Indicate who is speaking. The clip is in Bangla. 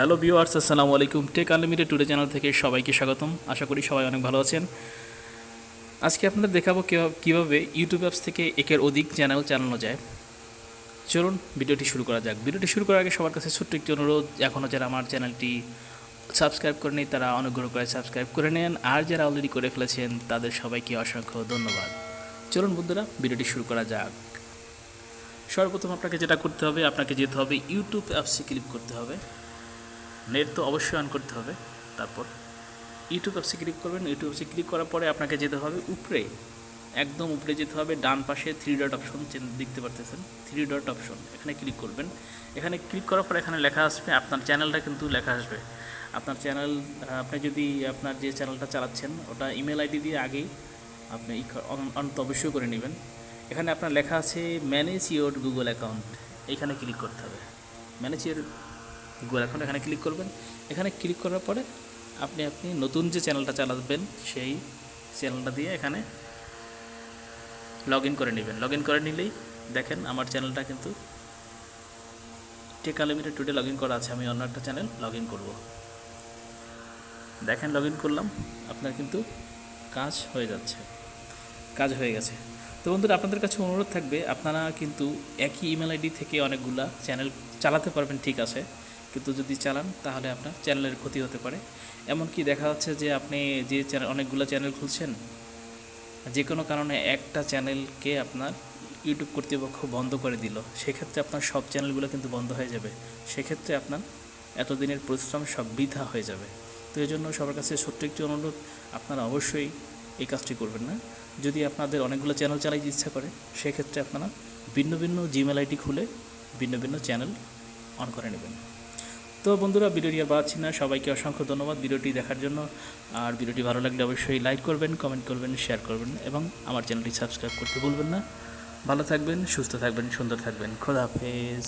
Speaker 1: হ্যালো ভিউয়ার্স, আসসালামু আলাইকুম। টেক আনলিমিটেড টুডে চ্যানেল থেকে সবাইকে স্বাগতম। আশা করি সবাই অনেক ভালো আছেন। আজকে আপনাদের দেখাবো কীভাবে ইউটিউব অ্যাপস থেকে একের অধিক চ্যানেল চালানো যায়। চলুন ভিডিওটি শুরু করা যাক। ভিডিওটি শুরু করার আগে সবার কাছে ছোট্ট একটি অনুরোধ, এখনও যারা আমার চ্যানেলটি সাবস্ক্রাইব করেনি তারা অনুগ্রহ করে সাবস্ক্রাইব করে নেন, আর যারা অলরেডি করে ফেলেছেন তাদের সবাইকে অসংখ্য ধন্যবাদ। চলুন বন্ধুরা, ভিডিওটি শুরু করা যাক। সর্বপ্রথম আপনাকে যেটা করতে হবে, আপনাকে যেতে হবে ইউটিউব অ্যাপসে ক্লিক করতে হবে। নেট তো অবশ্যই অন করতে হবে। তারপর ইউটিউব অ্যাপসে ক্লিক করবেন। ইউটিউব অ্যাপসে ক্লিক করার পরে আপনাকে যেতে হবে উপরে, একদম উপরে যেতে হবে। ডান পাশে থ্রি ডট অপশন দেখতে পারতেছেন, থ্রি ডট অপশন, এখানে ক্লিক করবেন। এখানে ক্লিক করার পর এখানে লেখা আসবে, আপনার চ্যানেলটা কিন্তু লেখা আসবে। আপনার চ্যানেল, আপনি যদি আপনার যে চ্যানেলটা চালাচ্ছেন ওটা ইমেল আইডি দিয়ে আগেই আপনি অন তো অবশ্যই করে নেবেন। এখানে আপনার লেখা আছে ম্যানেজ ইওর গুগল অ্যাকাউন্ট, এইখানে ক্লিক করতে হবে। ম্যানেজ ইওর গুগল অ্যাকাউন্ট, এখানে ক্লিক করবেন। এখানে ক্লিক করার পরে আপনি নতুন যে চ্যানেলটা চালাবেন সেই চ্যানেলটা দিয়ে এখানে লগ ইন করে নেবেন। লগ ইন করে নিলেই দেখেন আমার চ্যানেলটা কিন্তু take unlimited today log in করা আছে। আমি অন্য একটা চ্যানেল লগ ইন করবো। দেখেন লগ ইন করলাম, আপনার কিন্তু কাজ হয়ে যাচ্ছে, কাজ হয়ে গেছে। তো বন্ধুরা, আপনাদের কাছে অনুরোধ থাকবে, আপনারা কিন্তু একই ইমেল আইডি থেকে অনেকগুলা চ্যানেল চালাতে পারবেন, ঠিক আছে, কিন্তু যদি চালান তাহলে আপনার চ্যানেলের ক্ষতি হতে পারে। এমনকি দেখা যাচ্ছে যে আপনি যে চ্যানেল, অনেকগুলো চ্যানেল খুলছেন, যে কোনো কারণে একটা চ্যানেলকে আপনার ইউটিউব কর্তৃপক্ষ বন্ধ করে দিল, সেক্ষেত্রে আপনার সব চ্যানেলগুলো কিন্তু বন্ধ হয়ে যাবে। সেক্ষেত্রে আপনার এতদিনের পরিশ্রম সব বৃথা হয়ে যাবে। তো এই জন্য সবার কাছে ছোট্ট একটি অনুরোধ, আপনারা অবশ্যই এই কাজটি করবেন না। যদি আপনাদের অনেকগুলো চ্যানেল চালাইতে ইচ্ছা করে, সেক্ষেত্রে আপনারা ভিন্ন ভিন্ন জিমেল আইডি খুলে ভিন্ন ভিন্ন চ্যানেল অন করে নেবেন। তো বন্ধুরা, ভিডিওটি আর বাড়াচ্ছি না, সবাইকে অসংখ্য ধন্যবাদ ভিডিওটি দেখার জন্য। আর ভিডিওটি ভালো লাগলে অবশ্যই লাইক করবেন, কমেন্ট করবেন, শেয়ার করবেন এবং আমার চ্যানেলটি সাবস্ক্রাইব করতে ভুলবেন না। ভালো থাকবেন, সুস্থ থাকবেন, সুন্দর থাকবেন। খোদা হাফেজ।